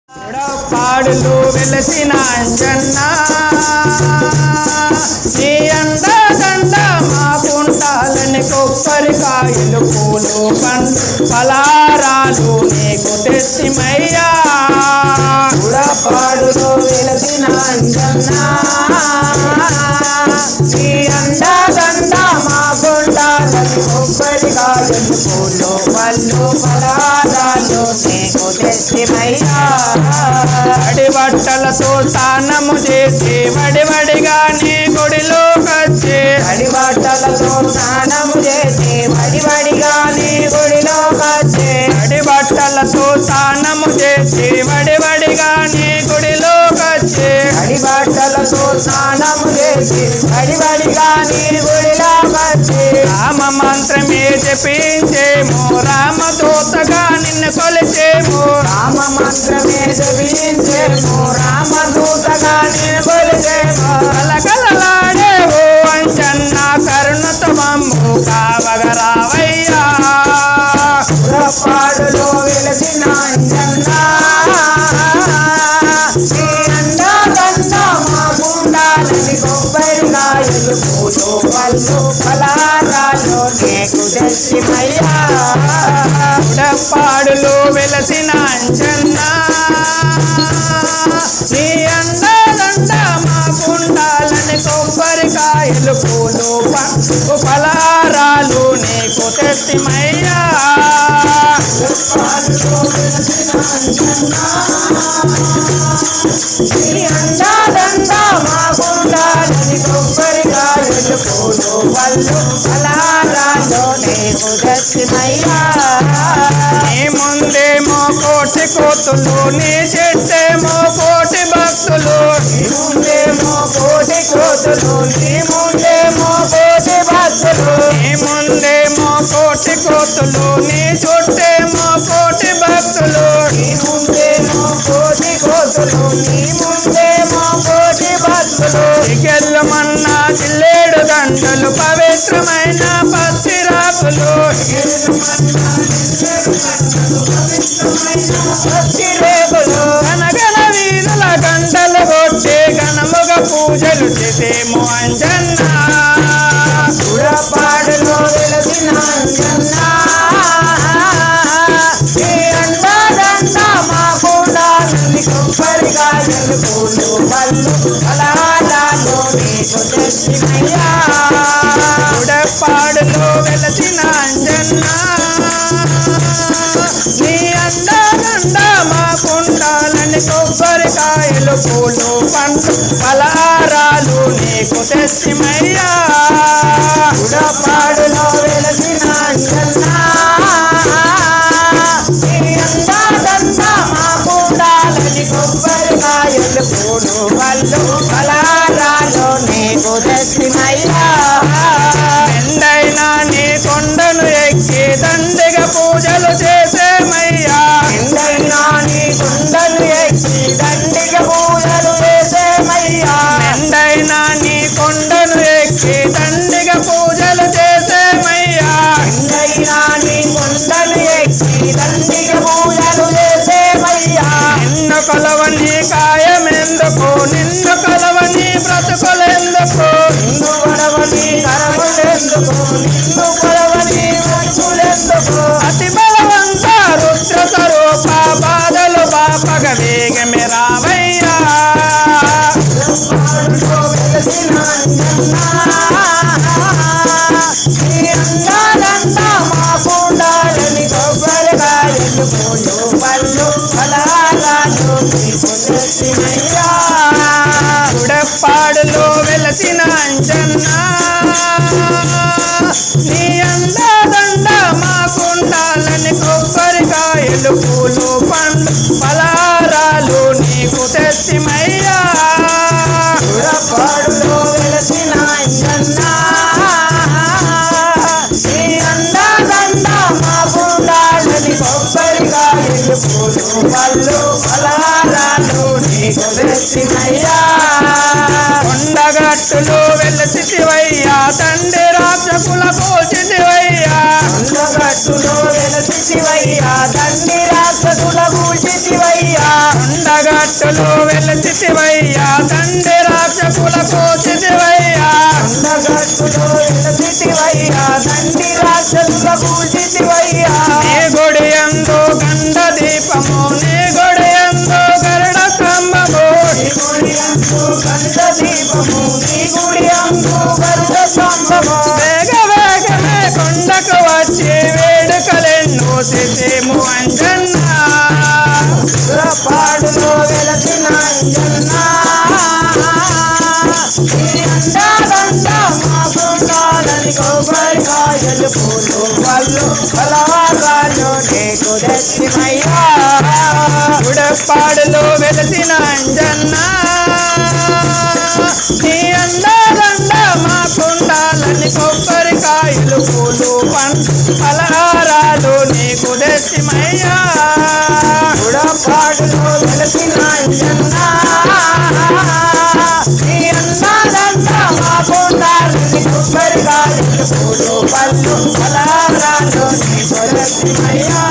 పాడులు వెలసిన అంజన్న నీ అండదండ మాకుంటాలని కొబ్బరికాయలు పూలు పండ్లు ఫలారాలు నీకు తెచ్చిమయ్యా. పాడులు వెలసిన అంజన్న నీ అండదండ మాకుంటాలని కొబ్బరికాయలు పూలు పండ్లు ఫలారాలు నీకు తెచ్చిమయ్యా. వడి బట్టలతో స్నానము చేసి వడివడిగా నీ గుడిలోకొచ్చే వడి బట్టలతో స్నానము చేసి వడివడిగా నీ గుడిలోకొచ్చే వడి బట్టలతో స్నానము చేసి వడివడిగా నీ గుడిలోకొచ్చే వడి బట్టలతో స్నానము చేసి వడివడిగా నీ గుడిలోకొచ్చే రామ మంత్రమే జపించేమో రామదూతగా నిన్ను కొలిచేమో రామ మంత్రమే జపించేమో రామదూతగా నిన్ను కొలిచేమో కలకలలాడేవో అంజన్న కరుణతో మమ్ము కావగరావయ్యా. పాడులో వెలసిన అంజన్న నీ అండదండ మాకుండాలని కొబ్బరికాయలు పూలు పళ్ళు ఫలారాలు నీకు తెచ్చిమయ్యా. పాడులు వెలసిన అంజన్న నీ అండదండ మాకుండాలని కొబ్బరికాయలు పూలు పండ్లు ఫలారాలు నీకు తెచ్చిమయ్యా. నీ అండదండ మాకుండాలని కొబ్బరికాయలు పూలు పళ్ళు ఫలారాలు నీకు తెచ్చిమయ్యా. నీ ముందేమో కోటి కోతులు నీ చెట్టేమో కోటి భక్తులు నీ ముందేమో కోటి కోతులు నీ ముందేమో కోటి భక్తులు నీ ముందేమో కోటి కోతులు నీ చుట్టేమో కోటి భక్తులు నీ ముందేమో కోటి కోతులు నీ ముందేమో కోటి భక్తులు దిగెల్లమన్నా జిల్లేడు దండలు పవిత్రమైన పచ్చిరాకులు పచ్చిరేకులు గనగన వీరుల గంటలు కొట్టే ఘనముగ పూజలు చేసేమో అంజన్న. పాడులో వెలసిన అంజన్న నీ అండదండ మాకుండాలని కొబ్బరికాయలు పూలు పళ్ళు ఫలారాలు నీకు తెచ్చిమయ్యా. పాడులో వెలసిన అంజన్న నీ అండదండ మాకుండాలని కొబ్బరికాయలు పూలు పండ్లు ఫలారాలు నీకు తెచ్చిమయ్యా. పాడులో వెలసిన అంజన్న నీ అండదండ మాకుండాలని కొబ్బరికాయలు పూలు పళ్ళు ఫలారాలు నీకు తెచ్చిమయ్యా. ఎండైనా నీ కొండను ఎక్కి దండిగా పూజలు చేసేమయ్యా. ఎండైనా నీ కొండలు ఎక్కి దండిగా పూజలు చేసేమయ్యా. ఎండైనా నీ కొండను ఎక్కి దండిగా పూజలు చేసేమయ్యా. ఎండైనా నీ కొండలు ఎక్కి దండిగా పూజలు చేసేమయ్యా. నిన్ను కొలవని కాయమెందుకు నిన్ను కొలవని బ్రతుకులెందుకు నిన్ను కొలవని కరములెందుకు నిన్ను కొలవని బ్రతుకులెందుకు అతి బలవంత రుద్ర స్వరూప బాధలు బాపగ వేగమే రావయ్యా. పాడులో వెలసిన అంజన్న నీ అండదండ మాకుండాలని కొబ్బరికాయలు పూలు పళ్ళు ఫలారాలు నీకు తెచ్చిమయ్యా. పాడులో వెలసిన అంజన్న నీ అండదండ మాకుండాలని కొబ్బరికాయలు పూలు పండ్లు ఫలారాలు నీకు తెచ్చిమయ్యా. పాడులో వెలసిన అంజన్న నీ అండదండ మాకుండాలని కొబ్బరికాయలు పూలు పళ్ళు ఫలారాలు నీకు తెచ్చిమయ్యా. కొండగట్టులు వెలసివయ్యా తండ్రి రాక్షకుల పోచివయ్యా. కొండగట్టులో వెలసివయ్యా తండ్రి రాక్షసుల పూజితివయ్యా. కొండగట్టులో వెలసితివయ్యా దండి రాక్షకుల కోసితివయ్యా కొండగట్టులో వెలసితివయ్యా దండి రాక్షసుల కూల్చితివయ్యా నీ గుడి యందు గండ దీపము నీ గుడి యందు గరుడ స్తంభము నీ గుడి యందు గంధ దీపము నీ గుడి యందు గరుడ స్తంభము వేగ వేగమే కొండకు వచ్చి వేడుకలెన్నో చేసేము అంజన్న పాడులో వెలసిన అంజన్నా నీ అందాదండ మా బృందాలని కొబ్బరికాయలు పూలు పళ్ళు ఫలహారాలు నీకు తెచ్చినయ్యా గుడపాడులో వెలసిన అంజన్న నీ అందాదండ మా కుండాలని కొబ్బరికాయలు పూలు ఫలహారాలు నీకు తెచ్చిమయ్యా పాడులో వెలసిన అంజన్నా నీ అందాదండ మా బృందాలని కొబ్బరికాయలు పూలు పళ్ళు ఫలహారాలు నీకు తెచ్చినయ్యా